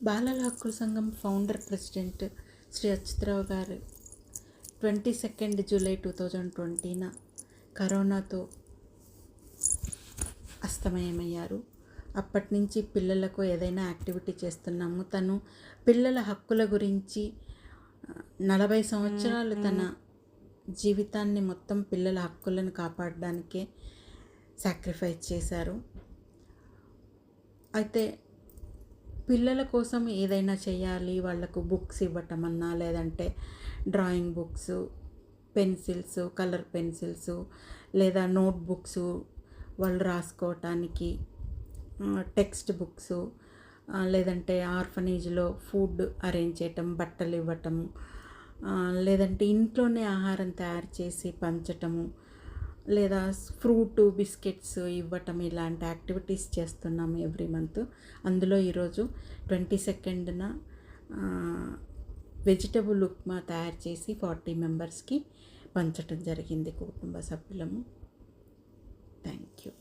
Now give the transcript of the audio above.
బాలల హక్కుల సంఘం ఫౌండర్ ప్రెసిడెంట్ శ్రీ అచ్యుతరావు గారు 22 జూలై 2020న కరోనాతో అస్తమయమయ్యారు. అప్పటి నుంచి పిల్లలకు ఏదైనా యాక్టివిటీ చేస్తున్నాము. తను పిల్లల హక్కుల గురించి 40 సంవత్సరాలు తన జీవితాన్ని మొత్తం పిల్లల హక్కులను కాపాడడానికే సాక్రిఫైస్ చేశారు. అయితే పిల్లల కోసం ఏదైనా చేయాలి, వాళ్ళకు బుక్స్ ఇవ్వటమన్నా, లేదంటే drawing books, pencils, colour pencils, లేదా నోట్ బుక్స్ వాళ్ళు రాసుకోవటానికి, టెక్స్ట్ బుక్స్, లేదంటే ఆర్ఫనేజ్లో ఫుడ్ అరేంజ్ చేయటం, బట్టలు ఇవ్వటము, లేదంటే ఇంట్లోనే ఆహారం తయారు చేసి పంచటము, లేదా ఫ్రూట్ బిస్కెట్స్ ఇవ్వటం, ఇలాంటి యాక్టివిటీస్ చేస్తున్నాము ఎవ్రీ మంత్. అందులో ఈరోజు 22న వెజిటబుల్ ఉప్మా తయారు చేసి 40 మెంబర్స్కి పంచటం జరిగింది కుటుంబ సభ్యులము. Thank you.